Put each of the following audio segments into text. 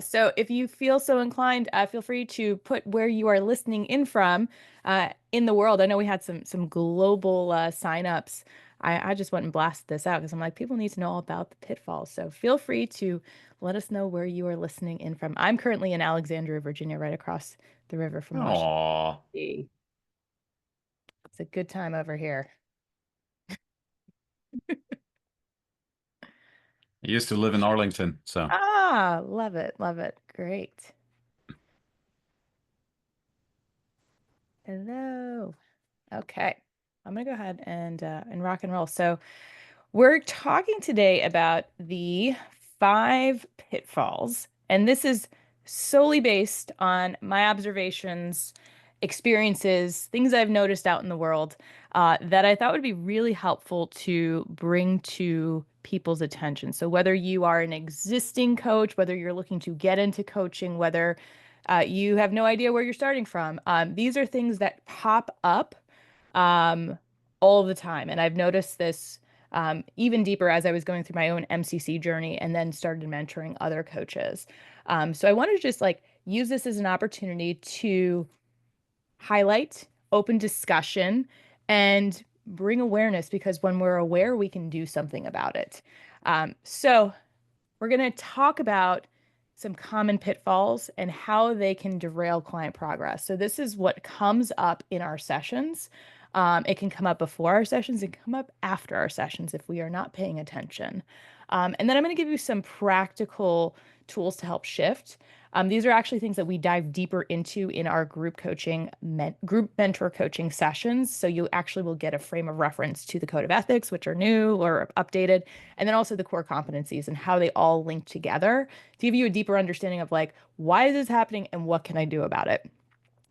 So if you feel so inclined, feel free to put where you are listening in from in the world. I know we had some global signups. I just went and blasted this out because I'm like, people need to know all about the pitfalls. So feel free to let us know where you are listening in from. I'm currently in Alexandria, Virginia, right across the river from Washington, Aw. D.C. It's a good time over here. I used to live in Arlington, so Ah, love it, love it. Great. Hello. Okay. I'm gonna go ahead and rock and roll. So we're talking today about the 5 pitfalls, and this is solely based on my observations, experiences, things I've noticed out in the world that I thought would be really helpful to bring to people's attention. So whether you are an existing coach, whether you're looking to get into coaching, whether you have no idea where you're starting from, these are things that pop up um, all the time. And I've noticed this even deeper as I was going through my own MCC journey and then started mentoring other coaches. So I wanted to just like use this as an opportunity to highlight open discussion and bring awareness because when we're aware, we can do something about it. So we're going to talk about some common pitfalls and how they can derail client progress. So this is what comes up in our sessions. It can come up before our sessions and come up after our sessions if we are not paying attention. And then I'm going to give you some practical tools to help shift. These are actually things that we dive deeper into in our group coaching, group mentor coaching sessions. So you actually will get a frame of reference to the code of ethics, which are new or updated, and then also the core competencies and how they all link together to give you a deeper understanding of like, why is this happening and what can I do about it?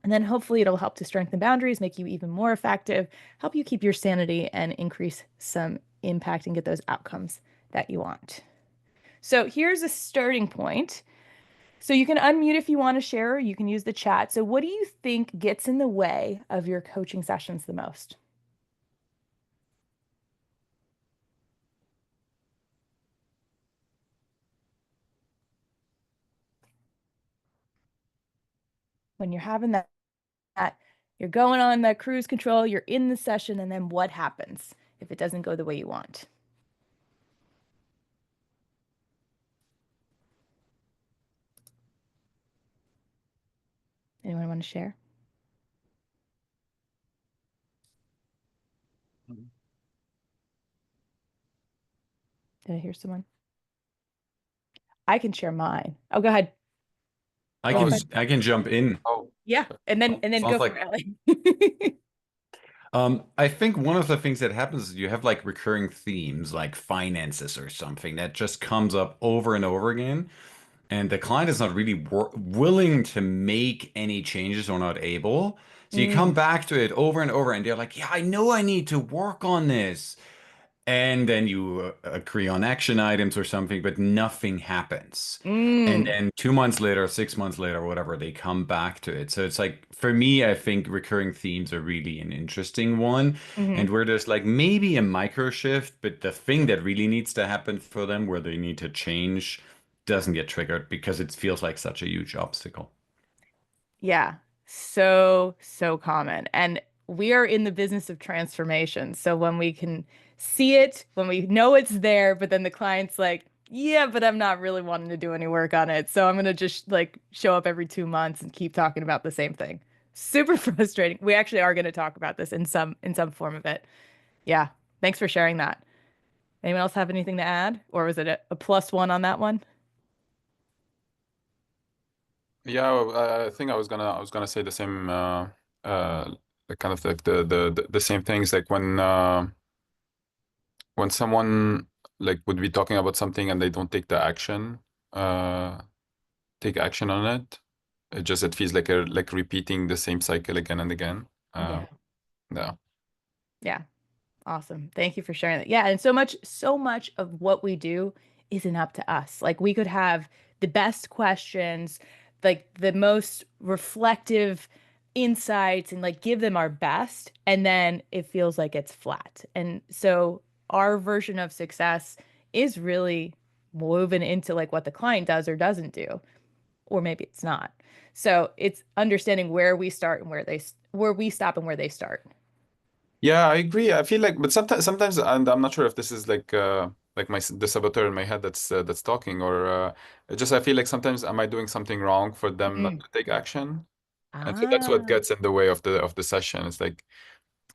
And then hopefully it'll help to strengthen boundaries, make you even more effective, help you keep your sanity and increase some impact and get those outcomes that you want. So here's a starting point. So you can unmute if you want to share, or you can use the chat. So what do you think gets in the way of your coaching sessions the most? When you're having that, you're going on that cruise control, you're in the session, and then what happens if it doesn't go the way you want? Anyone want to share? Did I hear someone? I can share mine. Oh, go ahead. I Go Oh, can ahead. I can jump in. Yeah, and then go Sounds for like it, Ellie. I think one of the things that happens is you have like recurring themes like finances or something that just comes up over and over again, and the client is not really willing to make any changes or not able. So you come Mm, back to it over and over, and they're like, "Yeah, I know I need to work on this." And then you agree on action items or something, but nothing happens. And mm, then 2 months later, 6 months later, whatever, they come back to it. So it's like, for me, I think recurring themes are really an interesting one. hmm. And where there's like maybe a micro shift, but the thing that really needs to happen for them, where they need to change, doesn't get triggered because it feels like such a huge obstacle. Yeah, so common. And we are in the business of transformation. So when we can see it, when we know it's there, but then the client's like, yeah, but I'm not really wanting to do any work on it. So I'm gonna just like show up every 2 months and keep talking about the same thing. Super frustrating. We actually are gonna talk about this in some form of it. Yeah. Thanks for sharing that. Anyone else have anything to add? Or was it a +1 on that one? yeah. I think I was gonna say the same, the kind of the same things. Like when someone like would be talking about something and they don't uh, take action on it. It feels like like repeating the same cycle again and again. Yeah. Yeah. Yeah. Awesome. Thank you for sharing that. Yeah, and so much of what we do isn't up to us. Like we could have the best questions, like the most reflective insights and like give them our best, and then it feels like it's flat. And so our version of success is really woven into like what the client does or doesn't do, or maybe it's not. So it's understanding where we start and where we stop and where they start. Yeah, I agree. I feel like, but sometimes, and I'm not sure if this is like the saboteur in my head that's talking, or just I feel like sometimes am I doing something wrong for them not Mm. to take action? And so that's what Ah, gets in the way of the session. It's like,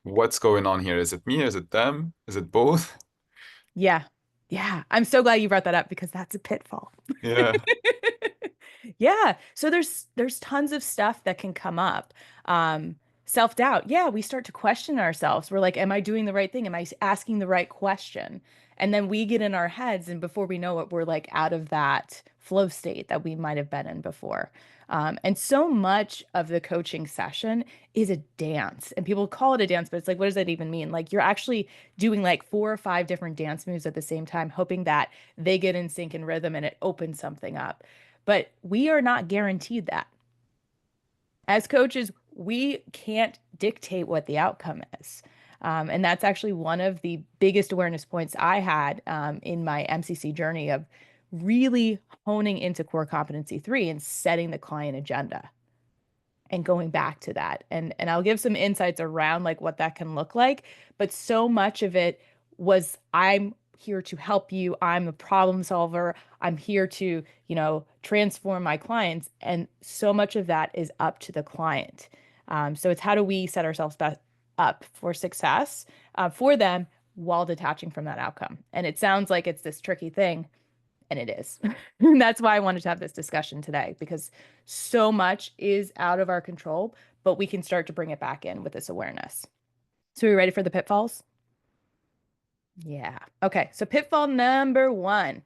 what's going on here? Is it me? Is it them? Is it both? yeah. Yeah. I'm so glad you brought that up because that's a pitfall. Yeah. Yeah. So there's tons of stuff that can come up. Self-doubt. Yeah, we start to question ourselves. We're like, am I doing the right thing? Am I asking the right question? And then we get in our heads, and before we know it, we're like out of that flow state that we might have been in before. And so much of the coaching session is a dance, and people call it a dance, but it's like, what does that even mean? Like, you're actually doing like 4 or 5 different dance moves at the same time, hoping that they get in sync and rhythm and it opens something up. But we are not guaranteed that. As coaches, we can't dictate what the outcome is. And that's actually one of the biggest awareness points I had in my MCC journey of really honing into core competency 3 and setting the client agenda and going back to that. And I'll give some insights around like what that can look like, but so much of it was I'm here to help you. I'm a problem solver. I'm here to, transform my clients. And so much of that is up to the client. So it's how do we set ourselves up for success for them while detaching from that outcome. And it sounds like it's this tricky thing, and it is. That's why I wanted to have this discussion today, because so much is out of our control, but we can start to bring it back in with this awareness. So, are we ready for the pitfalls? Yeah. Okay. So, pitfall number 1,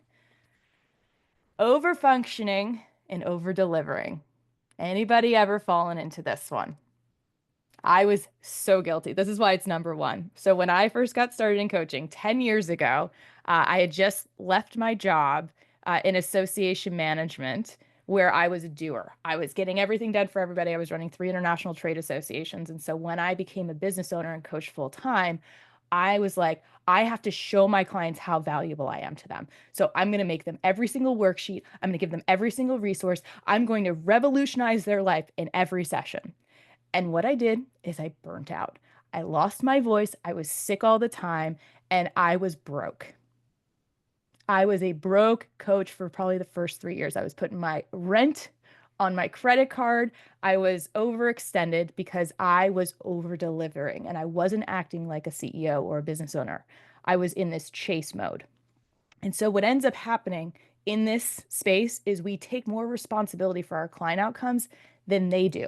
over functioning and over delivering. Anybody ever fallen into this one? I was so guilty. This is why it's number 1. So when I first got started in coaching 10 years ago, I had just left my job in association management where I was a doer. I was getting everything done for everybody. I was running 3 international trade associations. And so when I became a business owner and coach full time, I was like, I have to show my clients how valuable I am to them. So I'm going to make them every single worksheet. I'm going to give them every single resource. I'm going to revolutionize their life in every session. And what I did is I burnt out. I lost my voice. I was sick all the time, and I was broke. I was a broke coach for probably the first 3 years. I was putting my rent on my credit card. I was overextended because I was over delivering and I wasn't acting like a CEO or a business owner. I was in this chase mode. And so, what ends up happening in this space is we take more responsibility for our client outcomes than they do.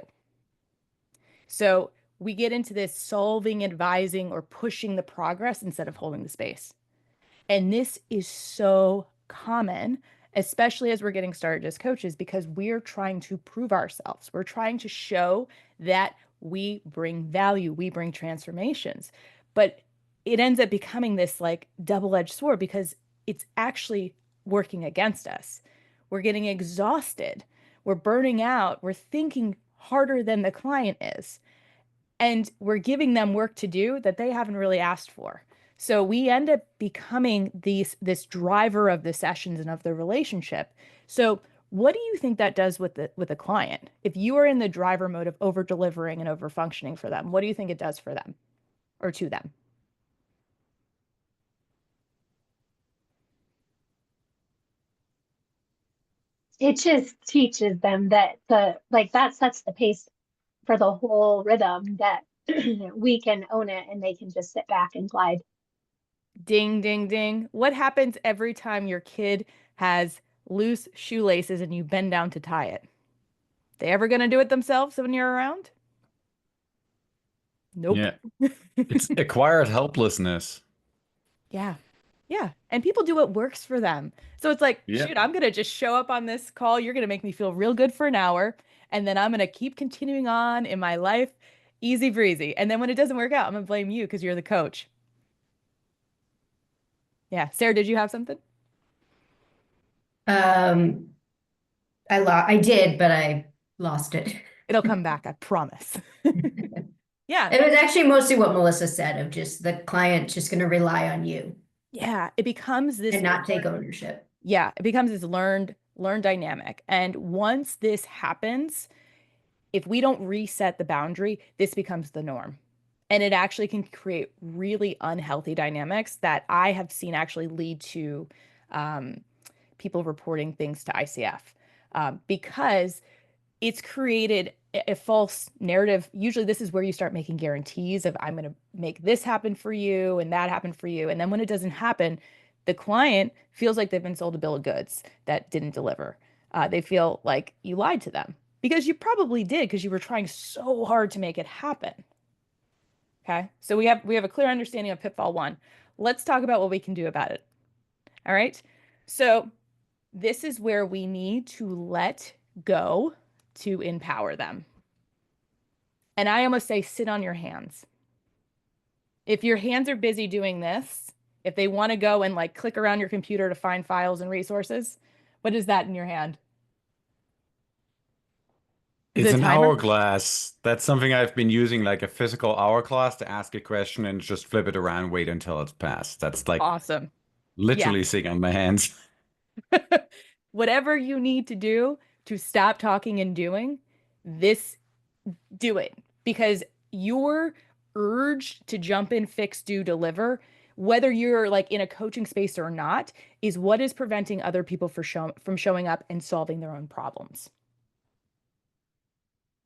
So we get into this solving, advising, or pushing the progress instead of holding the space. And this is so common, especially as we're getting started as coaches, because we're trying to prove ourselves. We're trying to show that we bring value, we bring transformations. But it ends up becoming this like double-edged sword because it's actually working against us. We're getting exhausted. We're burning out. We're thinking harder than the client is, and we're giving them work to do that they haven't really asked for. So we end up becoming this driver of the sessions and of the relationship. So what do you think that does with the client? If you are in the driver mode of over delivering and over functioning for them, what do you think it does for them or to them? It just teaches them that that sets the pace for the whole rhythm, that we can own it and they can just sit back and glide. Ding, ding, ding. What happens every time your kid has loose shoelaces and you bend down to tie it? They ever going to do it themselves when you're around? Nope. Yeah. It's acquired helplessness. Yeah. Yeah. And people do what works for them. So it's like, Yeah. shoot, I'm going to just show up on this call. You're going to make me feel real good for an hour. And then I'm going to keep continuing on in my life, easy breezy. And then when it doesn't work out, I'm going to blame you because you're the coach. Yeah. Sarah, did you have something? Um, I did, but I lost it. It'll come back, I promise. Yeah. It was actually mostly what Melissa said of just the client just going to rely on you Yeah. It becomes this and not take ownership. Yeah, it becomes this learned dynamic. And once this happens, if we don't reset the boundary, this becomes the norm. And it actually can create really unhealthy dynamics that I have seen actually lead to people reporting things to ICF because it's created a false narrative. Usually, this is where you start making guarantees of I'm going to make this happen for you and that happen for you. And then when it doesn't happen, the client feels like they've been sold a bill of goods that didn't deliver. They feel like you lied to them because you probably did because you were trying so hard to make it happen. Okay, so we have a clear understanding of pitfall 1. Let's talk about what we can do about it. All right, so this is where we need to let go to empower them. And I almost say sit on your hands. If your hands are busy doing this, if they want to go and like click around your computer to find files and resources, what is that in your hand? Is It's it a an timer? hourglass. That's something I've been using, like a physical hourglass, to ask a question and just flip it around, wait until it's passed. That's like Awesome. Yeah. literally sitting on my hands. Whatever you need to do to stop talking and doing this, do it, because your urge to jump in, fix, do, deliver, whether you're like in a coaching space or not, is what is preventing other people from showing up and solving their own problems.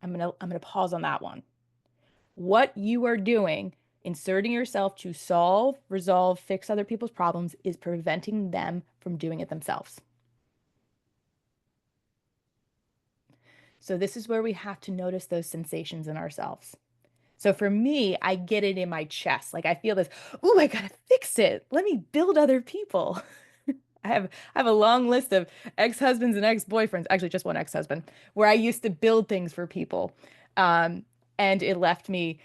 I'm gonna pause on that one. What you are doing, inserting yourself to solve, resolve, fix other people's problems, is preventing them from doing it themselves. So this is where we have to notice those sensations in ourselves. So for me, I get it in my chest. Like I feel this, oh, I gotta fix it. Let me build other people. I have a long list of ex-husbands and ex-boyfriends, actually just one ex-husband, where I used to build things for people. Um, and it left me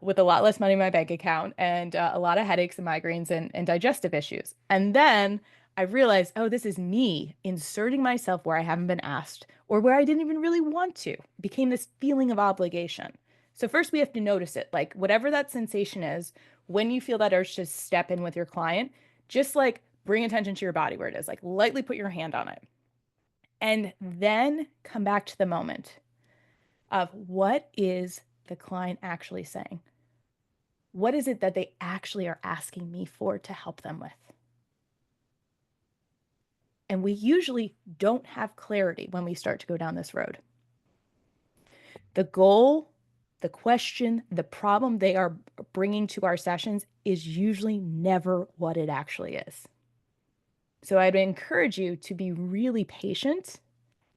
with a lot less money in my bank account and a lot of headaches and migraines and digestive issues. And then I realized, oh, this is me inserting myself where I haven't been asked or where I didn't even really want to. It became this feeling of obligation. So first we have to notice it, like whatever that sensation is, when you feel that urge to step in with your client, just like bring attention to your body where it is, like lightly put your hand on it. And then come back to the moment of what is the client actually saying? What is it that they actually are asking me for to help them with? And we usually don't have clarity when we start to go down this road. The goal, the question, the problem they are bringing to our sessions is usually never what it actually is. So I'd encourage you to be really patient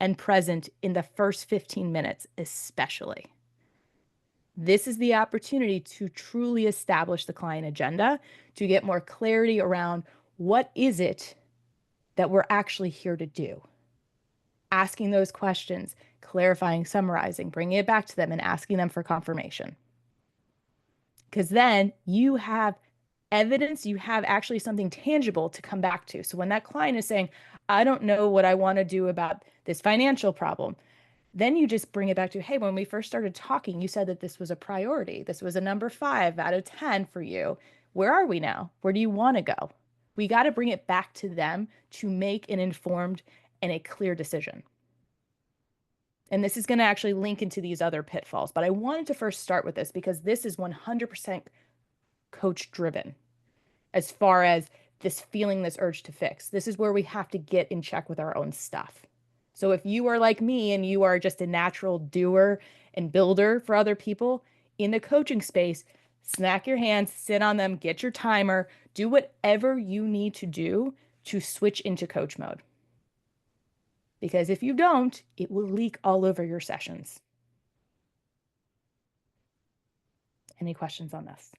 and present in the first 15 minutes, especially. This is the opportunity to truly establish the client agenda, to get more clarity around what is it that we're actually here to do. Asking those questions, clarifying, summarizing, bringing it back to them and asking them for confirmation. Because then you have evidence, you have actually something tangible to come back to. So when that client is saying, I don't know what I want to do about this financial problem, then you just bring it back to, hey, when we first started talking, you said that this was a priority. This was a number 5 out of 10 for you. Where are we now? Where do you want to go? We got to bring it back to them to make an informed and a clear decision. And this is going to actually link into these other pitfalls. But I wanted to first start with this because this is 100% coach driven as far as this feeling, this urge to fix. This is where we have to get in check with our own stuff. So if you are like me and you are just a natural doer and builder for other people in the coaching space, smack your hands, sit on them, get your timer, do whatever you need to do to switch into coach mode. Because if you don't, it will leak all over your sessions. Any questions on this?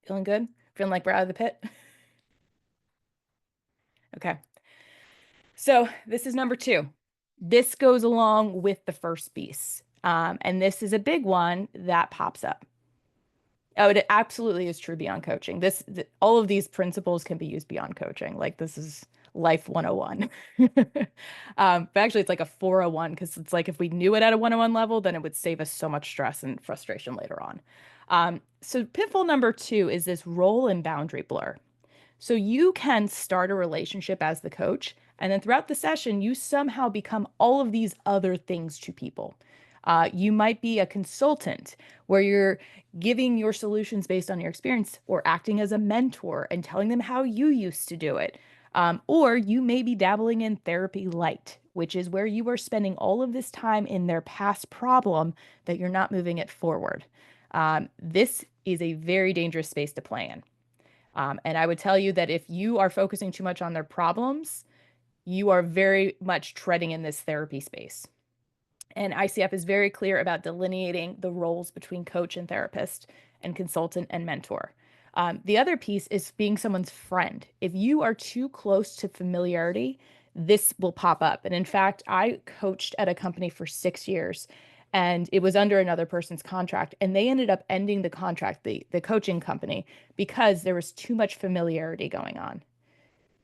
Feeling good? Feeling like we're out of the pit? Okay. So this is number 2. This goes along with the first piece. And this is a big one that pops up. Oh, it absolutely is true beyond coaching. All of these principles can be used beyond coaching. Like this is life 101. But actually it's like a 401 because it's like if we knew it at a 101 level, then it would save us so much stress and frustration later on. So pitfall number 2 is this role and boundary blur. So you can start a relationship as the coach, and then throughout the session, you somehow become all of these other things to people. You might be a consultant where you're giving your solutions based on your experience, or acting as a mentor and telling them how you used to do it. Or you may be dabbling in therapy light, which is where you are spending all of this time in their past problem that you're not moving it forward. This is a very dangerous space to play in. And I would tell you that if you are focusing too much on their problems, you are very much treading in this therapy space. And ICF is very clear about delineating the roles between coach and therapist, and consultant and mentor. The other piece is being someone's friend. If you are too close to familiarity, this will pop up. And in fact, I coached at a company for 6 years, and it was under another person's contract. And they ended up ending the contract, the coaching company, because there was too much familiarity going on.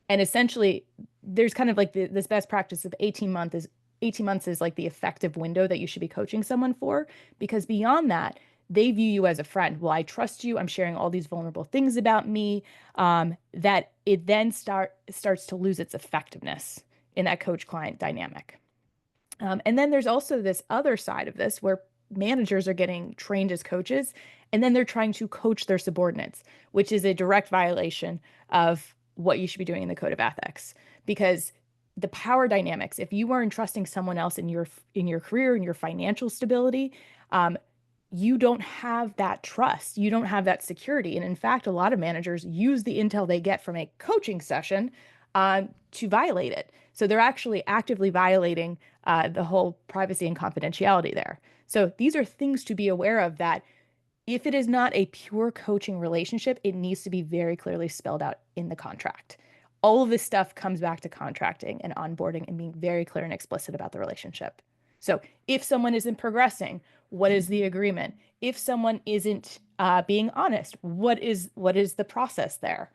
And essentially, there's kind of like this best practice of 18 months is like the effective window that you should be coaching someone for, because beyond that, they view you as a friend. Well, I trust you. I'm sharing all these vulnerable things about me, that it then starts to lose its effectiveness in that coach-client dynamic. And then there's also this other side of this where managers are getting trained as coaches, and then they're trying to coach their subordinates, which is a direct violation of what you should be doing in the code of ethics. Because the power dynamics, if you are entrusting someone else in your career and your financial stability, you don't have that trust. You don't have that security. And in fact, a lot of managers use the intel they get from a coaching session to violate it. So they're actually actively violating the whole privacy and confidentiality there. So these are things to be aware of, that if it is not a pure coaching relationship, it needs to be very clearly spelled out in the contract. All of this stuff comes back to contracting and onboarding and being very clear and explicit about the relationship. So if someone isn't progressing, what is the agreement? If someone isn't being honest, what is the process there?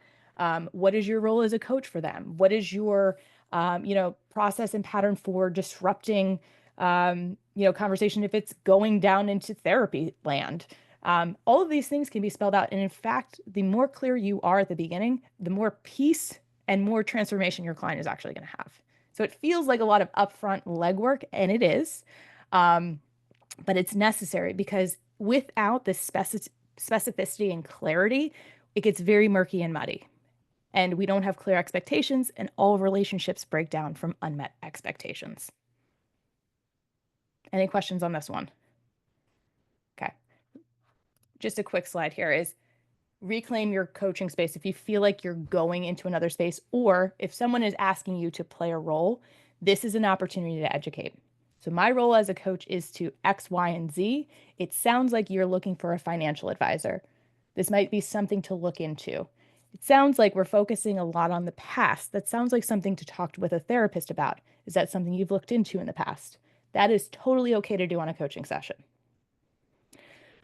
What is your role as a coach for them? What is your process and pattern for disrupting conversation if it's going down into therapy land? All of these things can be spelled out. And in fact, the more clear you are at the beginning, the more peace and more transformation your client is actually going to have. So it feels like a lot of upfront legwork, and it is, but it's necessary, because without the specificity and clarity, it gets very murky and muddy. And we don't have clear expectations, and all relationships break down from unmet expectations. Any questions on this one? Okay. Just a quick slide here is reclaim your coaching space. If you feel like you're going into another space, or if someone is asking you to play a role, this is an opportunity to educate. So my role as a coach is to X, Y, and Z. It sounds like you're looking for a financial advisor. This might be something to look into. It sounds like we're focusing a lot on the past. That sounds like something to talk with a therapist about. Is that something you've looked into in the past? That is totally okay to do on a coaching session.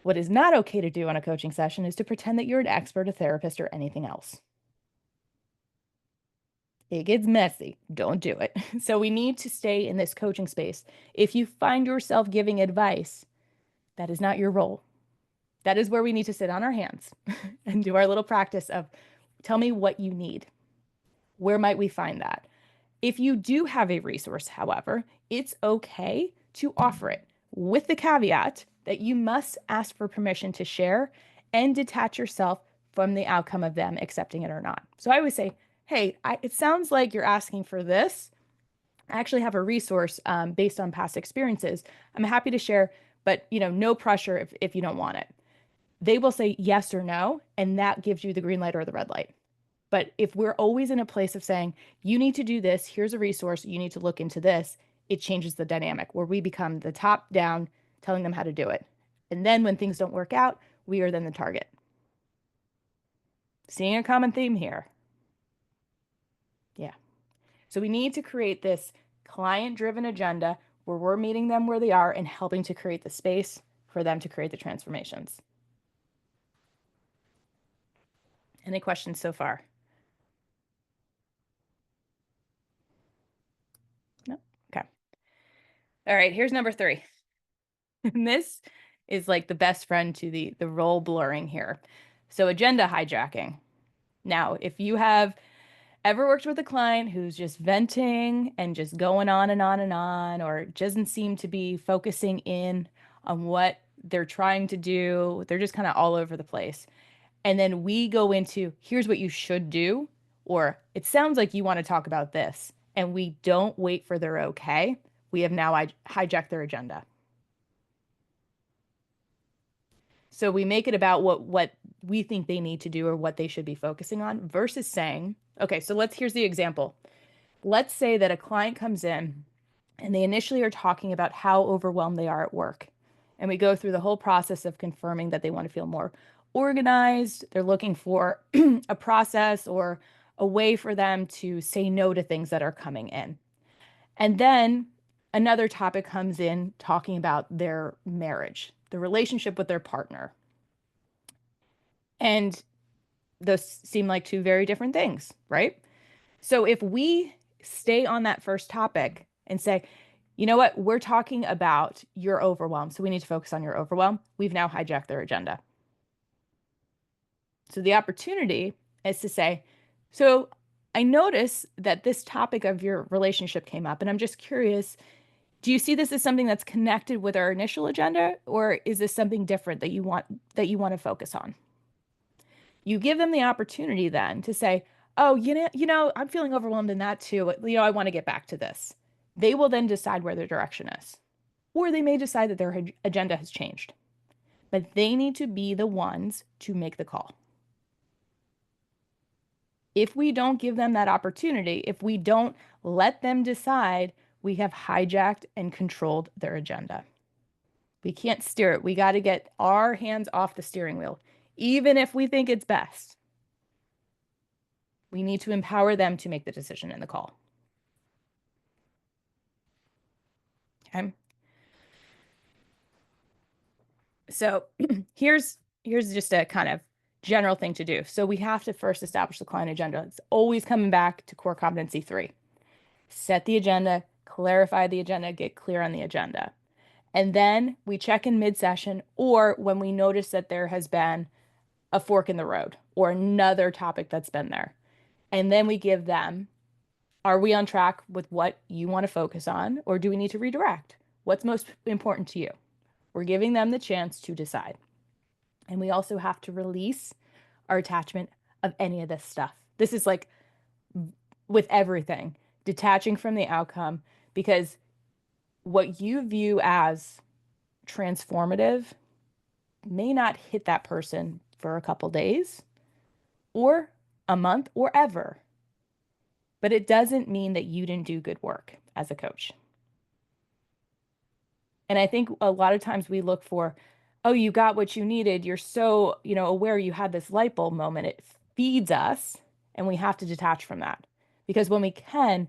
What is not okay to do on a coaching session is to pretend that you're an expert, a therapist, or anything else. It gets messy. Don't do it. So we need to stay in this coaching space. If you find yourself giving advice, that is not your role. That is where we need to sit on our hands and do our little practice of, tell me what you need. Where might we find that? If you do have a resource, however, it's okay to offer it, with the caveat that you must ask for permission to share and detach yourself from the outcome of them accepting it or not. So I always say, hey, it sounds like you're asking for this. I actually have a resource based on past experiences. I'm happy to share, but no pressure if you don't want it. They will say yes or no, and that gives you the green light or the red light. But if we're always in a place of saying, you need to do this, here's a resource, you need to look into this, it changes the dynamic where we become the top down, telling them how to do it. And then when things don't work out, we are then the target. Seeing a common theme here. Yeah. So we need to create this client-driven agenda where we're meeting them where they are and helping to create the space for them to create the transformations. Any questions so far? No? Okay. All right, here's number 3. And this is like the best friend to the role blurring here. So agenda hijacking. Now, if you have ever worked with a client who's just venting and just going on and on and on, or doesn't seem to be focusing in on what they're trying to do, they're just kind of all over the place. And then we go into, here's what you should do, or it sounds like you want to talk about this, and we don't wait for their okay. We have now hijacked their agenda. So we make it about what we think they need to do or what they should be focusing on versus saying, okay, so here's the example. Let's say that a client comes in and they initially are talking about how overwhelmed they are at work. And we go through the whole process of confirming that they want to feel more organized. They're looking for a process or a way for them to say no to things that are coming in. And then another topic comes in talking about their marriage, the relationship with their partner. And those seem like two very different things, right? So if we stay on that first topic and say, you know what, we're talking about your overwhelm, so we need to focus on your overwhelm, we've now hijacked their agenda. So the opportunity is to say, so I notice that this topic of your relationship came up, and I'm just curious, do you see this as something that's connected with our initial agenda, or is this something different that you want to focus on? You give them the opportunity then to say, oh, I'm feeling overwhelmed in that too. I want to get back to this. They will then decide where their direction is. Or they may decide that their agenda has changed. But they need to be the ones to make the call. If we don't give them that opportunity, if we don't let them decide, we have hijacked and controlled their agenda. We can't steer it. We got to get our hands off the steering wheel, even if we think it's best. We need to empower them to make the decision in the call. Okay. So here's just a kind of general thing to do. So we have to first establish the client agenda. It's always coming back to core competency 3. Set the agenda, clarify the agenda, get clear on the agenda. And then we check in mid-session or when we notice that there has been a fork in the road or another topic that's been there. And then we give them, are we on track with what you want to focus on, or do we need to redirect? What's most important to you? We're giving them the chance to decide. And we also have to release our attachment of any of this stuff. This is like with everything, detaching from the outcome, because what you view as transformative may not hit that person for a couple days or a month or ever. But it doesn't mean that you didn't do good work as a coach. And I think a lot of times we look for, oh, you got what you needed. You're so, aware you had this light bulb moment. It feeds us, and we have to detach from that. Because when we can,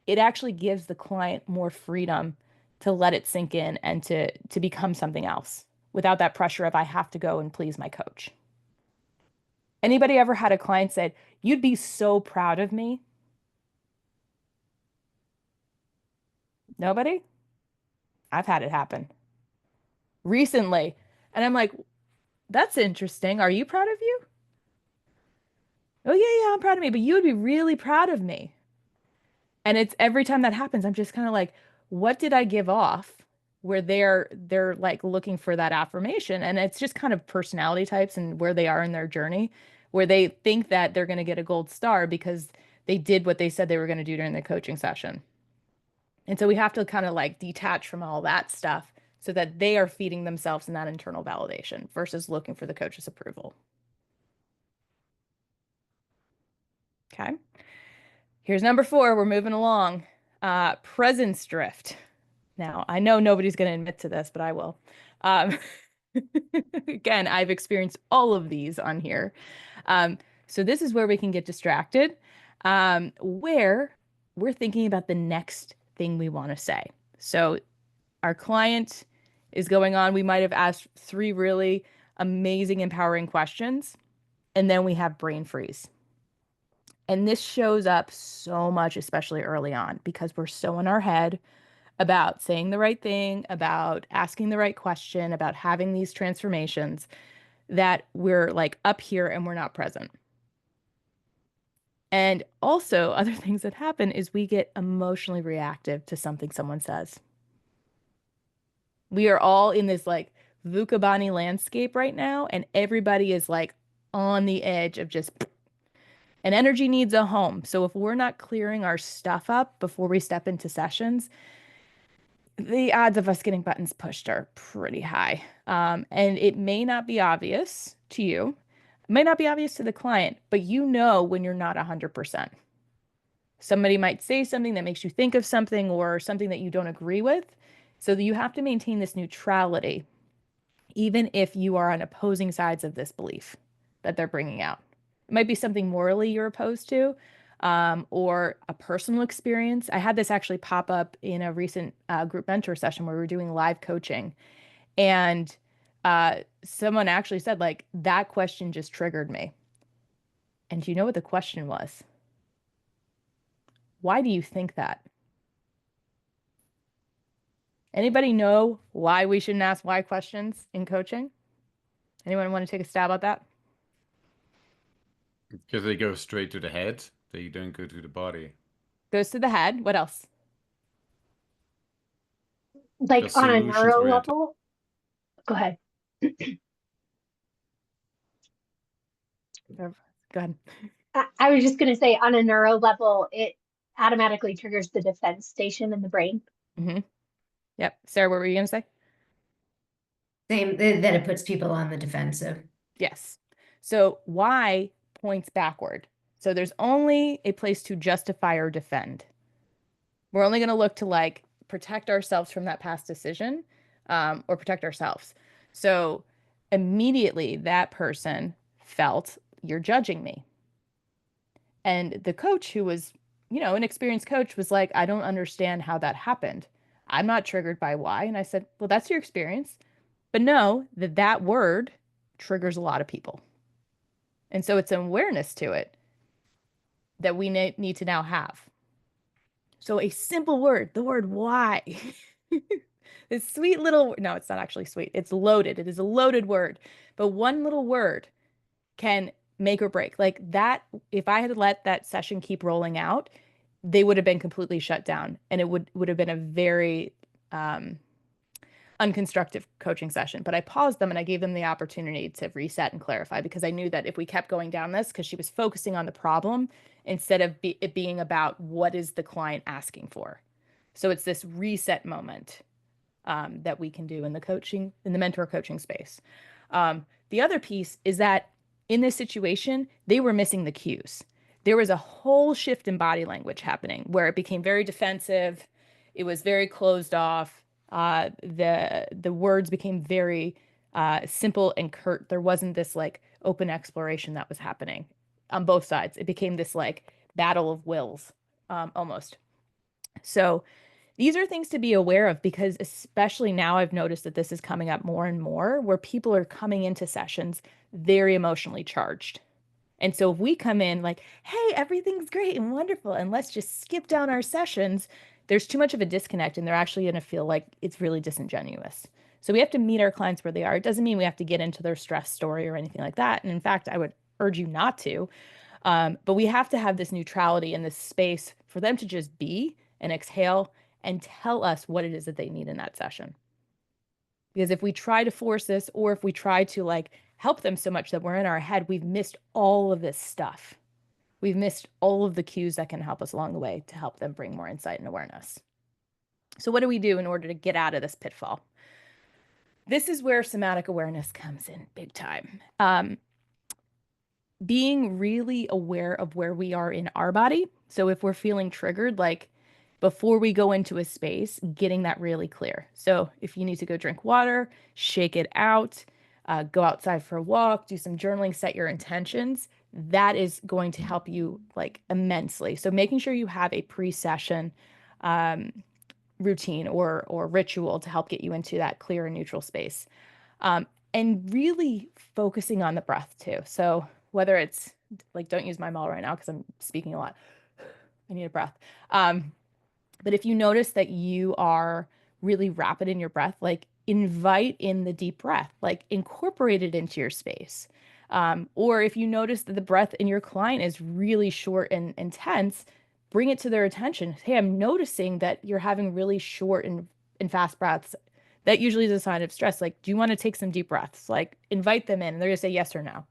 it actually gives the client more freedom to let it sink in and to become something else without that pressure of I have to go and please my coach. Anybody ever had a client say, you'd be so proud of me? Nobody? I've had it happen recently. And I'm like, that's interesting. Are you proud of you? Oh, yeah, I'm proud of me, but you would be really proud of me. And it's every time that happens, I'm just kind of like, what did I give off where they're like looking for that affirmation? And it's just kind of personality types and where they are in their journey, where they think that they're going to get a gold star because they did what they said they were going to do during the coaching session. And so we have to kind of like detach from all that stuff so that they are feeding themselves in that internal validation versus looking for the coach's approval. Okay. Here's number 4. We're moving along. Presence drift. Now, I know nobody's going to admit to this, but I will. Again, I've experienced all of these on here. So this is where we can get distracted, where we're thinking about the next thing we want to say. So our client is going on. We might have asked 3 really amazing, empowering questions, and then we have brain freeze. And this shows up so much, especially early on, because we're so in our head about saying the right thing, about asking the right question, about having these transformations, that we're like up here and we're not present. And also, other things that happen is we get emotionally reactive to something someone says. We are all in this like VUCA landscape right now, and everybody is like on the edge of just, and energy needs a home. So if we're not clearing our stuff up before we step into sessions, the odds of us getting buttons pushed are pretty high. And it may not be obvious to you, it may not be obvious to the client, but you know when you're not 100%. Somebody might say something that makes you think of something or something that you don't agree with. So you have to maintain this neutrality, even if you are on opposing sides of this belief that they're bringing out. It might be something morally you're opposed to, or a personal experience. I had this actually pop up in a recent group mentor session where we were doing live coaching. And someone actually said, like, that question just triggered me. And do you know what the question was? Why do you think that? Anybody know why we shouldn't ask why questions in coaching? Anyone want to take a stab at that? Because they go straight to the head, they don't go to the body. Goes to the head. What else? Like Just on a solutions neuro oriented. level, go ahead. Go ahead. I was just going to say on a neuro level, it automatically triggers the defense station in the brain. Mm-hmm. Yep. Sarah, what were you going to say? Same, that it puts people on the defensive. Yes. So why points backward. So there's only a place to justify or defend. We're only going to look to like protect ourselves from that past decision, or protect ourselves. So immediately that person felt, you're judging me. And the coach, who was, an experienced coach, was like, I don't understand how that happened. I'm not triggered by why. And I said, well, that's your experience. But know that that word triggers a lot of people. And so it's an awareness to it that we need to now have. So a simple word, the word why. This sweet little, no, it's not actually sweet. It's loaded. It is a loaded word. But one little word can make or break. Like that, if I had let that session keep rolling out, they would have been completely shut down. And it would have been a very unconstructive coaching session. But I paused them and I gave them the opportunity to reset and clarify, because I knew that if we kept going down this, because she was focusing on the problem instead of it being about what is the client asking for. So it's this reset moment that we can do in the mentor coaching space. The other piece is that in this situation, they were missing the cues. There was a whole shift in body language happening where it became very defensive. It was very closed off. The words became very simple and curt. There wasn't this like open exploration that was happening on both sides. It became this like battle of wills, almost. So these are things to be aware of, because especially now I've noticed that this is coming up more and more, where people are coming into sessions very emotionally charged. And so if we come in like, hey, everything's great and wonderful, and let's just skip down our sessions, there's too much of a disconnect, and they're actually going to feel like it's really disingenuous. So we have to meet our clients where they are. It doesn't mean we have to get into their stress story or anything like that. And in fact, I would urge you not to. But we have to have this neutrality in this space for them to just be and exhale and tell us what it is that they need in that session. Because if we try to force this, or if we try to like help them so much that we're in our head, we've missed all of this stuff. We've missed all of the cues that can help us along the way to help them bring more insight and awareness. So what do we do in order to get out of this pitfall? This is where somatic awareness comes in big time. Being really aware of where we are in our body. So if we're feeling triggered, like before we go into a space, getting that really clear. So if you need to go drink water, shake it out, go outside for a walk, do some journaling, set your intentions. That is going to help you like immensely. So making sure you have a pre-session routine or ritual to help get you into that clear and neutral space. And really focusing on the breath too. So whether it's like, don't use my mouth right now because I'm speaking a lot. I need a breath. But if you notice that you are really rapid in your breath, like invite in the deep breath, like incorporate it into your space. Or if you notice that the breath in your client is really short and intense, bring it to their attention. Hey, I'm noticing that you're having really short and fast breaths. That usually is a sign of stress. Like, do you want to take some deep breaths? Like, invite them in, and they're going to say yes or no.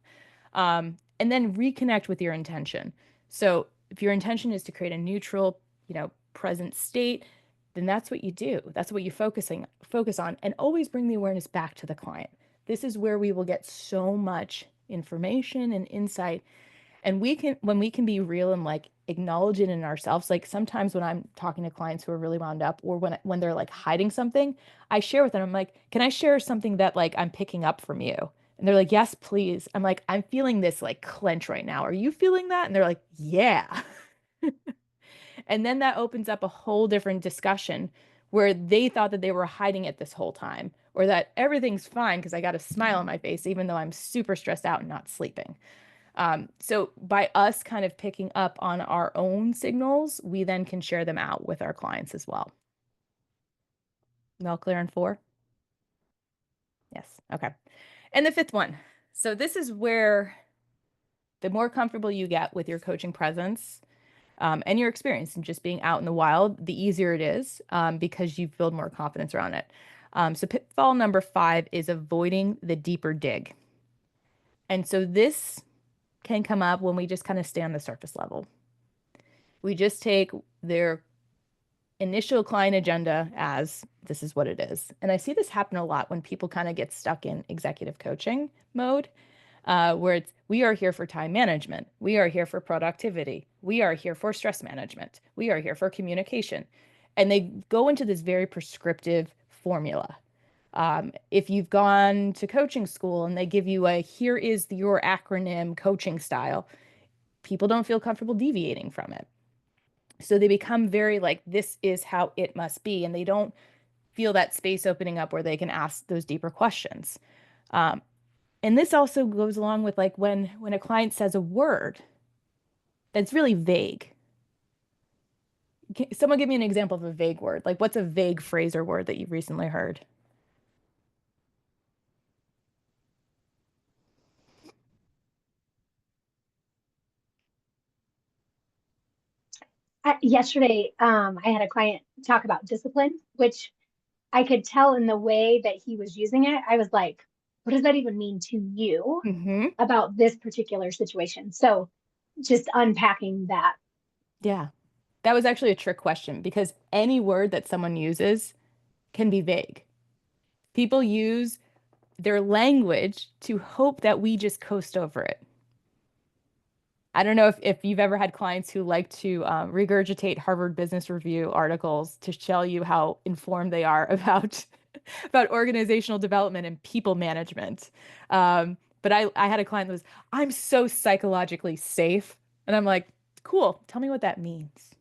And then reconnect with your intention. So if your intention is to create a neutral, present state, then that's what you do. That's what you focus on, and always bring the awareness back to the client. This is where we will get so much information and insight. And when we can be real and like acknowledge it in ourselves, like sometimes when I'm talking to clients who are really wound up, or when they're like hiding something, I share with them, I'm like, can I share something that like I'm picking up from you? And they're like, yes, please. I'm like, I'm feeling this like clench right now. Are you feeling that? And they're like, yeah. And then that opens up a whole different discussion where they thought that they were hiding it this whole time, or that everything's fine because I got a smile on my face, even though I'm super stressed out and not sleeping. So by us kind of picking up on our own signals, we then can share them out with our clients as well. All clear on 4? Yes. Okay. And the 5th one. So this is where the more comfortable you get with your coaching presence, and your experience and just being out in the wild, the easier it is, because you build more confidence around it. So pitfall number 5 is avoiding the deeper dig. And so this can come up when we just kind of stay on the surface level. We just take their initial client agenda as this is what it is. And I see this happen a lot when people kind of get stuck in executive coaching mode, where it's, we are here for time management. We are here for productivity. We are here for stress management. We are here for communication. And they go into this very prescriptive formula. If you've gone to coaching school and they give you here is your acronym coaching style, people don't feel comfortable deviating from it. So they become very like, this is how it must be. And they don't feel that space opening up where they can ask those deeper questions. And this also goes along with like when a client says a word that's really vague. Someone give me an example of a vague word. Like what's a vague phrase or word that you've recently heard? Yesterday, I had a client talk about discipline, which I could tell in the way that he was using it. I was like, what does that even mean to you about this particular situation? So just unpacking that. Yeah. That was actually a trick question because any word that someone uses can be vague. People use their language to hope that we just coast over it. I don't know if you've ever had clients who like to regurgitate Harvard Business Review articles to tell you how informed they are about organizational development and people management. But I had a client that was, I'm so psychologically safe. And I'm like, cool, tell me what that means.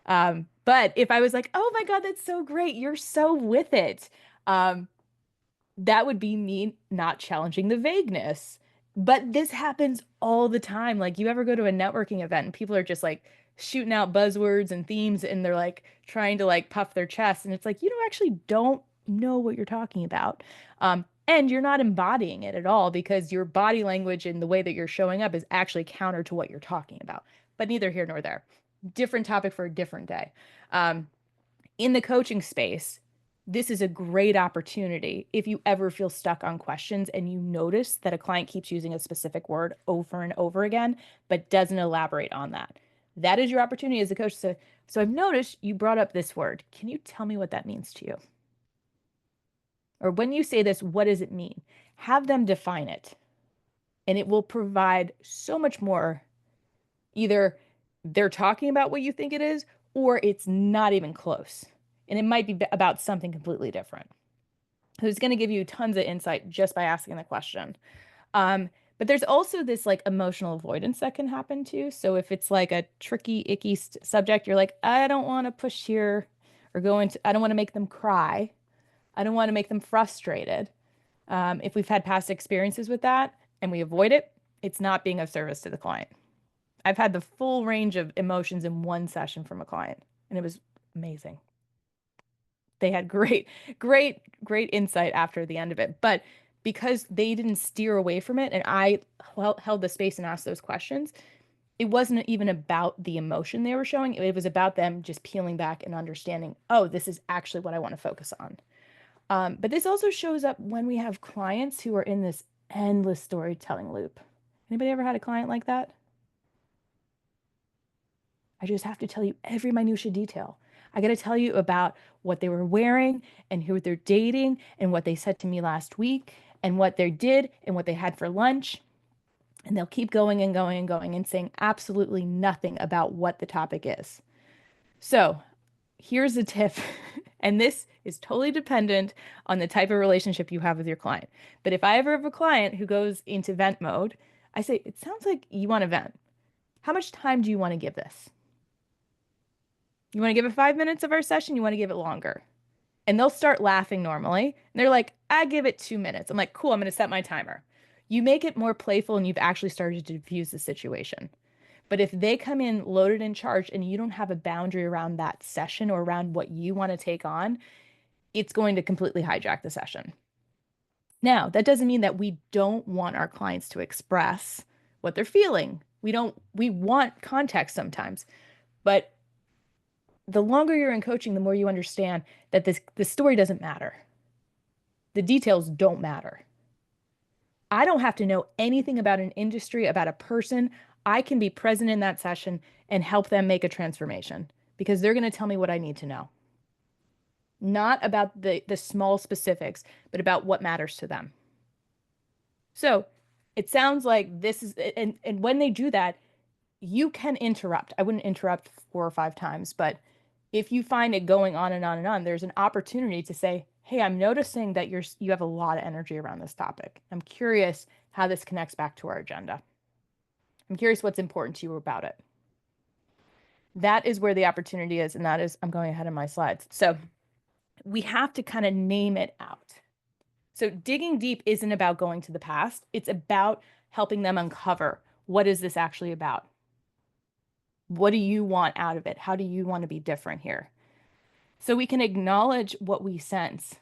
But if I was like, oh my God, that's so great, you're so with it, that would be me not challenging the vagueness. But this happens all the time. Like you ever go to a networking event and people are just like shooting out buzzwords and themes and they're like trying to like puff their chest. And it's like, you actually don't know what you're talking about. And you're not embodying it at all because your body language and the way that you're showing up is actually counter to what you're talking about. But neither here nor there. Different topic for a different day. In the coaching space, this is a great opportunity if you ever feel stuck on questions and you notice that a client keeps using a specific word over and over again, but doesn't elaborate on that. That is your opportunity as a coach to say, so I've noticed you brought up this word. Can you tell me what that means to you? Or when you say this, what does it mean? Have them define it. And it will provide so much more. Either they're talking about what you think it is, or it's not even close. And it might be about something completely different. Who's going to give you tons of insight just by asking the question. But there's also this like emotional avoidance that can happen too. So if it's like a tricky, icky subject, you're like, I don't want to push here or go into, I don't want to make them cry. I don't want to make them frustrated. If we've had past experiences with that and we avoid it, it's not being of service to the client. I've had the full range of emotions in one session from a client, and it was amazing. They had great insight after the end of it. But because they didn't steer away from it and I held the space and asked those questions, it wasn't even about the emotion they were showing. It was about them just peeling back and understanding, oh, this is actually what I want to focus on. But this also shows up when we have clients who are in this endless storytelling loop. Anybody ever had a client like that? I just have to tell you every minutiae detail. I got to tell you about what they were wearing and who they're dating and what they said to me last week and what they did and what they had for lunch. And they'll keep going and going and going and saying absolutely nothing about what the topic is. So here's a tip. And this is totally dependent on the type of relationship you have with your client. But if I ever have a client who goes into vent mode, I say, it sounds like you want to vent. How much time do you want to give this? You want to give it 5 minutes of our session? You want to give it longer? And they'll start laughing normally. And they're like, I give it 2 minutes. I'm like, cool, I'm going to set my timer. You make it more playful and you've actually started to diffuse the situation. But if they come in loaded and charged and you don't have a boundary around that session or around what you want to take on, it's going to completely hijack the session. Now, that doesn't mean that we don't want our clients to express what they're feeling. We want context sometimes, but the longer you're in coaching, the more you understand that the story doesn't matter. The details don't matter. I don't have to know anything about an industry, about a person. I can be present in that session and help them make a transformation because they're going to tell me what I need to know. Not about the small specifics, but about what matters to them. So it sounds like this is, and when they do that, you can interrupt. I wouldn't interrupt 4 or 5 times, but if you find it going on and on and on, there's an opportunity to say, hey, I'm noticing that you have a lot of energy around this topic. I'm curious how this connects back to our agenda. I'm curious what's important to you about it. That is where the opportunity is, and that is, I'm going ahead of my slides. So we have to kind of name it out. So digging deep isn't about going to the past. It's about helping them uncover, what is this actually about? What do you want out of it? How do you want to be different here? So we can acknowledge what we sense,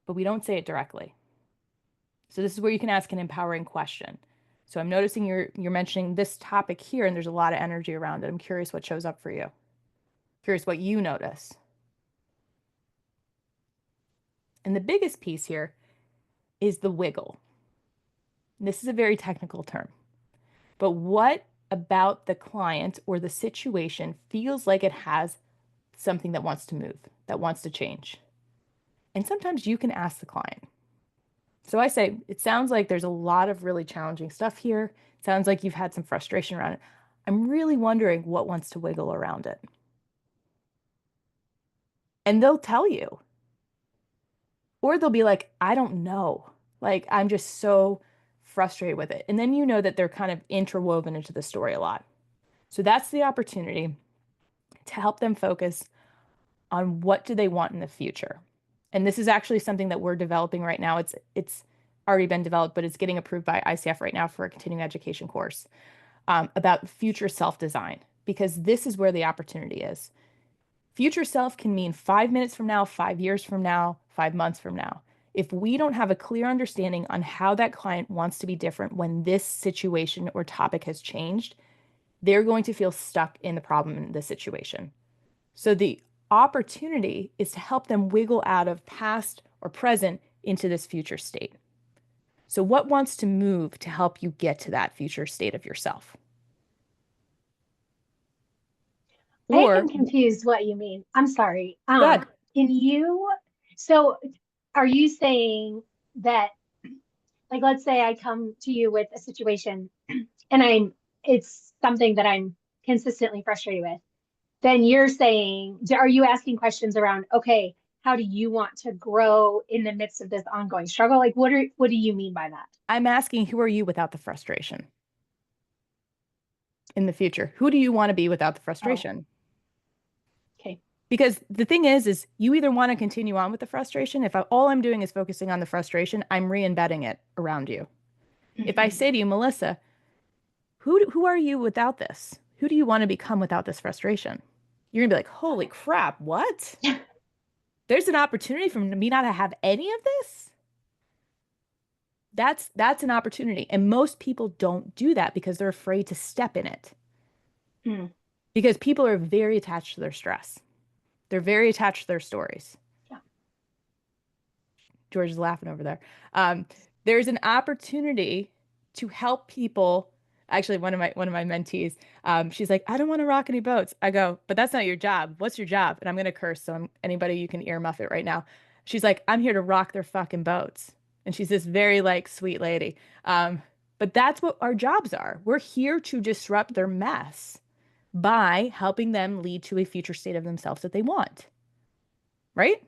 but we don't say it directly. So this is where you can ask an empowering question. So I'm noticing you're mentioning this topic here, and there's a lot of energy around it. I'm curious what shows up for you. Curious what you notice. And the biggest piece here is the wiggle. This is a very technical term, but what about the client or the situation feels like it has something that wants to move, that wants to change? And sometimes you can ask the client. So I say, it sounds like there's a lot of really challenging stuff here. It sounds like you've had some frustration around it. I'm really wondering what wants to wiggle around it. And they'll tell you. Or they'll be like, I don't know. Like, I'm just so frustrated with it. And then you know that they're kind of interwoven into the story a lot. So that's the opportunity to help them focus on what do they want in the future. And this is actually something that we're developing right now. It's already been developed, but it's getting approved by ICF right now for a continuing education course about future self-design, because this is where the opportunity is. Future self can mean 5 minutes from now, 5 years from now, 5 months from now. If we don't have a clear understanding on how that client wants to be different when this situation or topic has changed, they're going to feel stuck in the problem in this situation. So the opportunity is to help them wiggle out of past or present into this future state. So what wants to move to help you get to that future state of yourself? I am confused what you mean. I'm sorry. So are you saying that, like, let's say I come to you with a situation and it's something that I'm consistently frustrated with. Then you're saying, are you asking questions around, okay, how do you want to grow in the midst of this ongoing struggle? Like, what do you mean by that? I'm asking, who are you without the frustration in the future? Who do you want to be without the frustration? Okay. Because the thing is you either want to continue on with the frustration. If all I'm doing is focusing on the frustration, I'm re-embedding it around you. Mm-hmm. If I say to you, Melissa, who are you without this? Who do you want to become without this frustration? You're gonna be like, holy crap, what? There's an opportunity for me not to have any of this? That's an opportunity. And most people don't do that because they're afraid to step in it. Because people are very attached to their stress. They're very attached to their stories. Yeah. George is laughing over there. There's an opportunity to help people. Actually, one of my mentees, she's like, I don't want to rock any boats. I go, but that's not your job. What's your job? And I'm gonna curse, so anybody, you can earmuff it right now. She's like, I'm here to rock their fucking boats. And she's this very like sweet lady. But that's what our jobs are. We're here to disrupt their mess by helping them lead to a future state of themselves that they want. Right?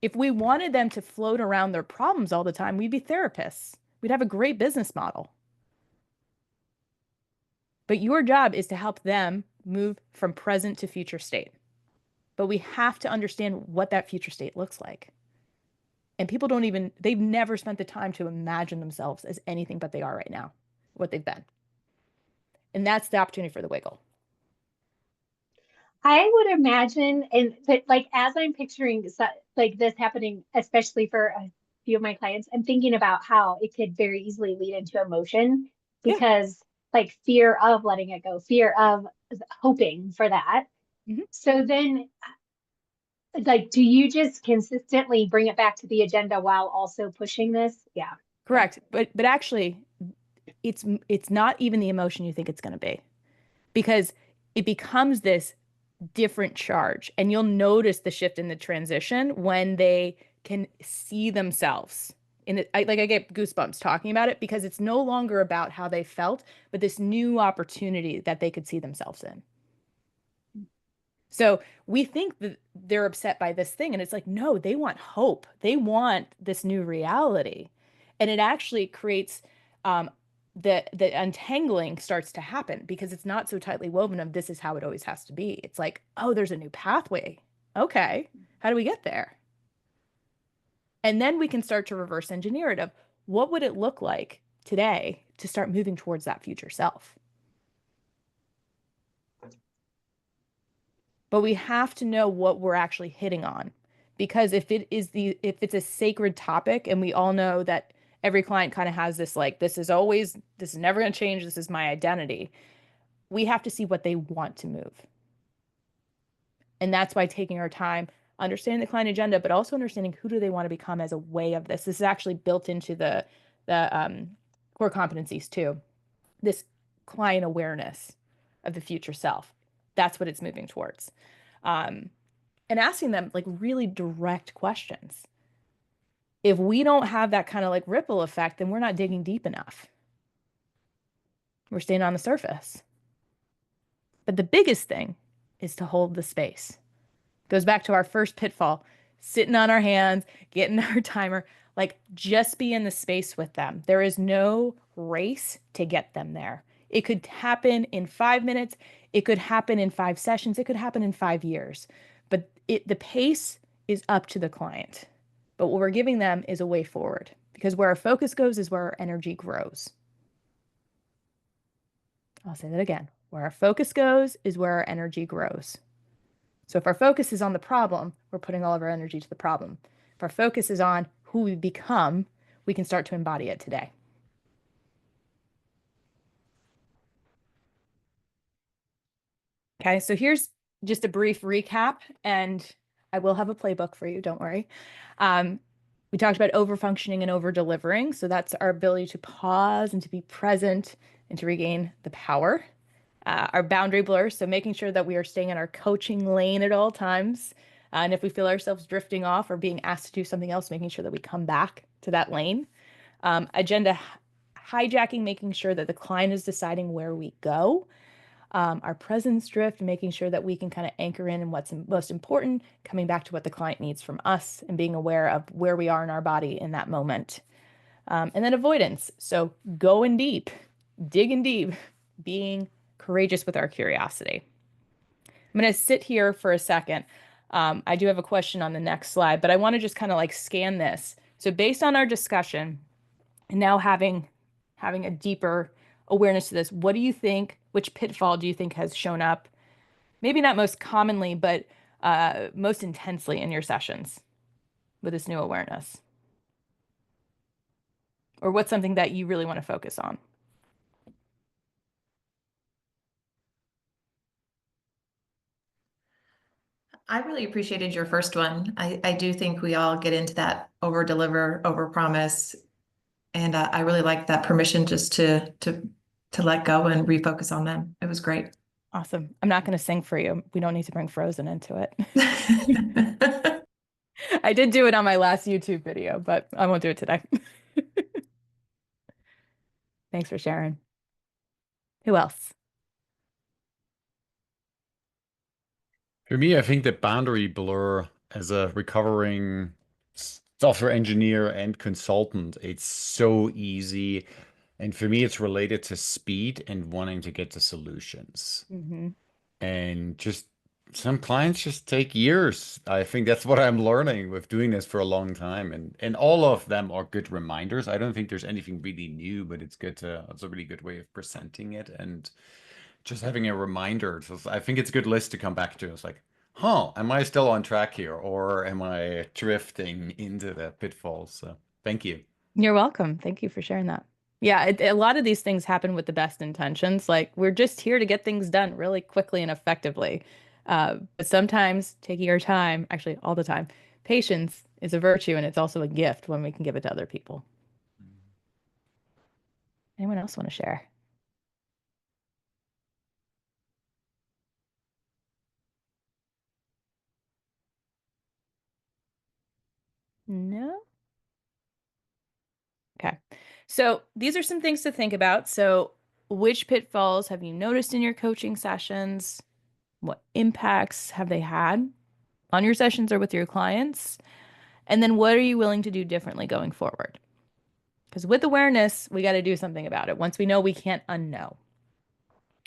If we wanted them to float around their problems all the time, we'd be therapists. We'd have a great business model. But your job is to help them move from present to future state. But we have to understand what that future state looks like. And people they've never spent the time to imagine themselves as anything but they are right now, what they've been. And that's the opportunity for the wiggle. I would imagine, but like as I'm picturing like this happening, especially for a few of my clients, I'm thinking about how it could very easily lead into emotion because like fear of letting it go, fear of hoping for that. So then, like, do you just consistently bring it back to the agenda while also pushing this? Yeah. Correct. But actually, it's not even the emotion you think it's going to be, because it becomes this different charge, and you'll notice the shift in the transition when they can see themselves in it. I get goosebumps talking about it, because it's no longer about how they felt, but this new opportunity that they could see themselves in. So we think that they're upset by this thing, and it's like, no, they want hope. They want this new reality. And it actually creates the untangling starts to happen, because it's not so tightly woven of this is how it always has to be. It's like, oh, there's a new pathway. Okay, how do we get there? And then we can start to reverse engineer it of what would it look like today to start moving towards that future self. But we have to know what we're actually hitting on, because if it's a sacred topic, and we all know that every client kind of has this, like, this is never going to change, this is my identity, we have to see what they want to move. And that's why taking our time, understanding the client agenda, but also understanding who do they want to become as a way of this. This is actually built into the core competencies too. This client awareness of the future self. That's what it's moving towards. And asking them like really direct questions. If we don't have that kind of like ripple effect, then we're not digging deep enough. We're staying on the surface. But the biggest thing is to hold the space. Goes back to our first pitfall, sitting on our hands, getting our timer, like just be in the space with them. There is no race to get them there. It could happen in 5 minutes. It could happen in 5 sessions. It could happen in 5 years. But the pace is up to the client. But what we're giving them is a way forward, because where our focus goes is where our energy grows. I'll say that again. Where our focus goes is where our energy grows. So if our focus is on the problem, we're putting all of our energy to the problem. If our focus is on who we become, we can start to embody it today. Okay, so here's just a brief recap, and I will have a playbook for you, don't worry. We talked about over-functioning and over-delivering. So that's our ability to pause and to be present and to regain the power. Our boundary blur, so making sure that we are staying in our coaching lane at all times. And if we feel ourselves drifting off or being asked to do something else, making sure that we come back to that lane. Agenda hijacking, making sure that the client is deciding where we go. Our presence drift, making sure that we can kind of anchor in what's most important, coming back to what the client needs from us and being aware of where we are in our body in that moment. And then avoidance. So going deep, digging deep, being courageous with our curiosity. I'm going to sit here for a second. I do have a question on the next slide, but I want to just kind of like scan this. So based on our discussion and now having a deeper awareness to this, what do you think, which pitfall do you think has shown up, maybe not most commonly, but most intensely in your sessions with this new awareness? Or what's something that you really want to focus on? I really appreciated your first one. I do think we all get into that over deliver, over promise. And I really like that permission just to let go and refocus on them. It was great. Awesome. I'm not going to sing for you. We don't need to bring Frozen into it. I did do it on my last YouTube video, but I won't do it today. Thanks for sharing. Who else? For me, I think the boundary blur as a recovering software engineer and consultant, it's so easy. And for me, it's related to speed and wanting to get to solutions. And just some clients just take years. I think that's what I'm learning with doing this for a long time. And all of them are good reminders. I don't think there's anything really new, but it's a really good way of presenting it and just having a reminder. So I think it's a good list to come back to. It's like, huh, am I still on track here or am I drifting into the pitfalls? So thank you. You're welcome. Thank you for sharing that. Yeah, a lot of these things happen with the best intentions. Like we're just here to get things done really quickly and effectively. But sometimes taking your time, actually all the time, patience is a virtue and it's also a gift when we can give it to other people. Anyone else want to share? No? Okay. So these are some things to think about. So which pitfalls have you noticed in your coaching sessions? What impacts have they had on your sessions or with your clients? And then what are you willing to do differently going forward? Because with awareness, we got to do something about it. Once we know, we can't unknow.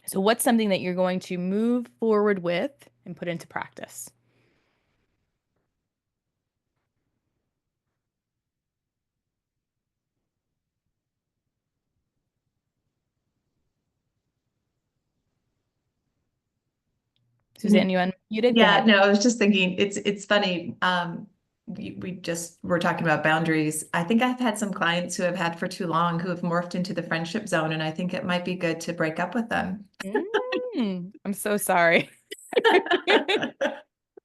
So what's something that you're going to move forward with and put into practice? Suzanne, you unmuted? Go Yeah, ahead. no, I was just thinking it's funny. We just were talking about boundaries. I think I've had some clients who have had for too long who have morphed into the friendship zone, and I think it might be good to break up with them. I'm so sorry.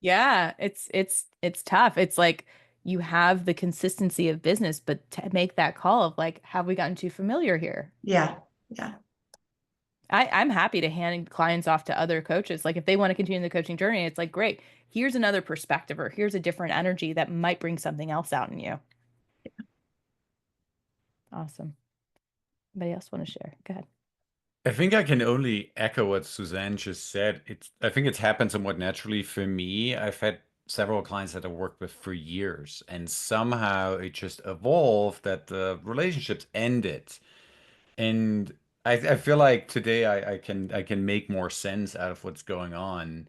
Yeah, it's tough. It's like you have the consistency of business, but to make that call of like, have we gotten too familiar here? Yeah, yeah. I'm happy to hand clients off to other coaches. Like if they want to continue the coaching journey, it's like, great, here's another perspective or here's a different energy that might bring something else out in you. Awesome. Anybody else want to share? Go ahead. I think I can only echo what Suzanne just said. I think it's happened somewhat naturally for me. I've had several clients that I've worked with for years, and somehow it just evolved that the relationships ended. And I feel like today I can make more sense out of what's going on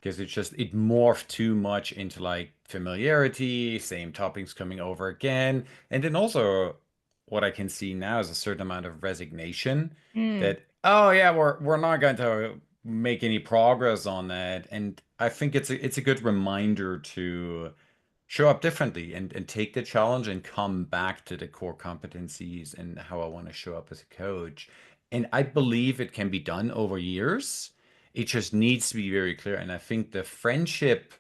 because it morphed too much into like familiarity, same topics coming over again. And then also what I can see now is a certain amount of resignation that, oh yeah, we're not going to make any progress on that. And I think it's a good reminder to show up differently and take the challenge and come back to the core competencies and how I want to show up as a coach. And I believe it can be done over years. It just needs to be very clear. And I think the friendship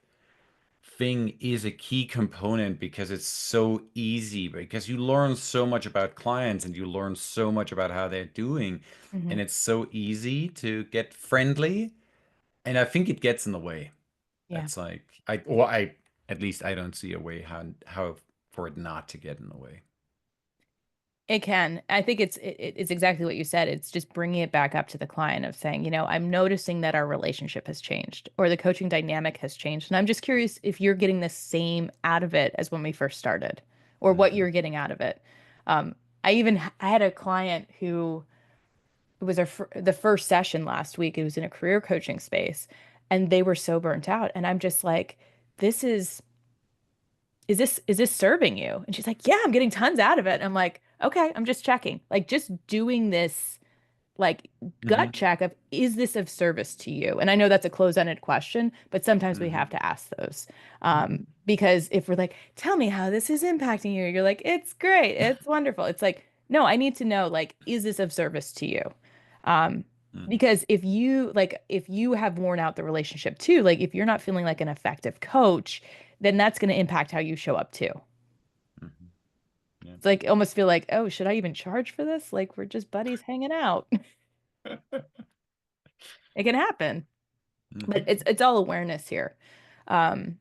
thing is a key component because it's so easy, because you learn so much about clients and you learn so much about how they're doing. And it's so easy to get friendly. And I think it gets in the way. Yeah. That's like I at least I don't see a way how for it not to get in the way. It can. I think it's exactly what you said. It's just bringing it back up to the client of saying, I'm noticing that our relationship has changed or the coaching dynamic has changed. And I'm just curious if you're getting the same out of it as when we first started or what you're getting out of it. I had a client who it was the first session last week. It was in a career coaching space and they were so burnt out. And I'm just like, is this serving you? And she's like, yeah, I'm getting tons out of it. And I'm like, okay, I'm just checking. Like just doing this like gut check of, is this of service to you? And I know that's a closed-ended question, but sometimes we have to ask those. Because if we're like, tell me how this is impacting you, you're like, it's great, it's wonderful. It's like, no, I need to know, like, is this of service to you? Because if you have worn out the relationship too, like if you're not feeling like an effective coach, then that's going to impact how you show up too. Yeah. It's like almost feel like, oh, should I even charge for this? Like we're just buddies hanging out. It can happen. But it's all awareness here. And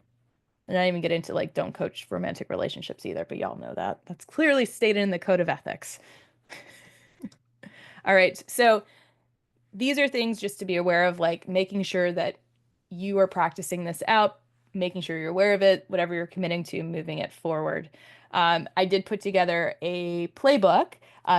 I don't even get into like don't coach romantic relationships either, but y'all know that. That's clearly stated in the code of ethics. All right. So these are things just to be aware of, like making sure that you are practicing this out, making sure you're aware of it, whatever you're committing to, moving it forward. I did put together a playbook.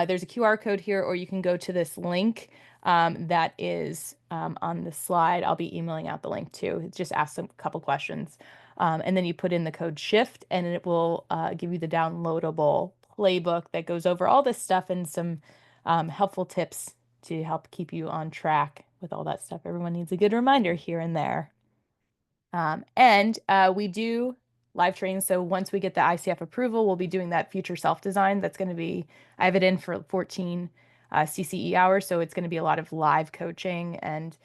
There's a QR code here, or you can go to this link that is on the slide. I'll be emailing out the link too. It just asks a couple questions. And then you put in the code SHIFT, and it will give you the downloadable playbook that goes over all this stuff and some helpful tips to help keep you on track with all that stuff. Everyone needs a good reminder here and there. And we do live trainings. So once we get the ICF approval, we'll be doing that future self-design. That's going to be, I have it in for 14 CCE hours. So it's going to be a lot of live coaching and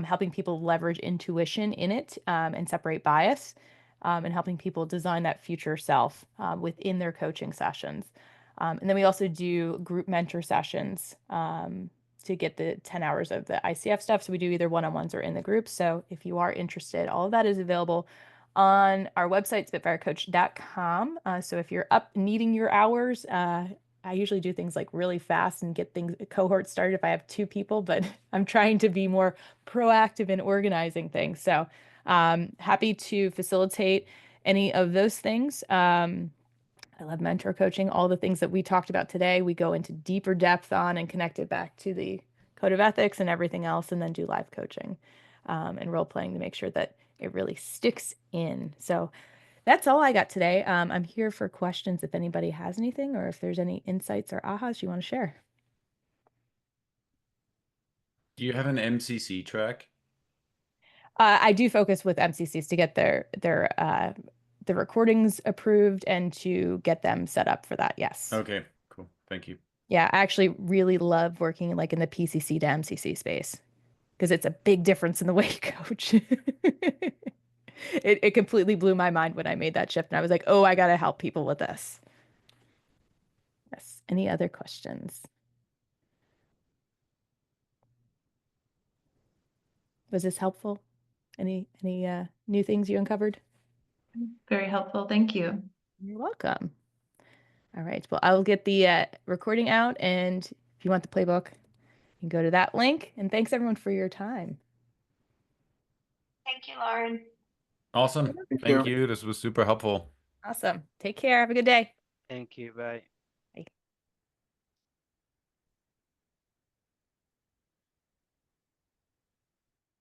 helping people leverage intuition in it and separate bias and helping people design that future self within their coaching sessions. And then we also do group mentor sessions to get the 10 hours of the ICF stuff. So we do either one-on-ones or in the group. So if you are interested, all of that is available on our website, spitfirecoach.com. So if you're up needing your hours, I usually do things like really fast and get things cohort started if I have 2 people, but I'm trying to be more proactive in organizing things. So happy to facilitate any of those things. I love mentor coaching. All the things that we talked about today, we go into deeper depth on and connect it back to the code of ethics and everything else, and then do live coaching and role playing to make sure that it really sticks in. So that's all I got today. I'm here for questions if anybody has anything, or if there's any insights or ahas you want to share. Do you have an MCC track? I do focus with MCCs to get the recordings approved and to get them set up for that. Yes. Okay, cool. Thank you. Yeah, I actually really love working like in the PCC to MCC space because it's a big difference in the way you coach. It completely blew my mind when I made that shift, and I was like, oh, I got to help people with this. Yes. Any other questions? Was this helpful? Any new things you uncovered? Very helpful. Thank you. You're welcome. All right. Well, I will get the recording out, and if you want the playbook, you can go to that link. And thanks everyone for your time. Thank you, Lauren. Awesome. Thank you. This was super helpful. Awesome. Take care. Have a good day. Thank you. Bye.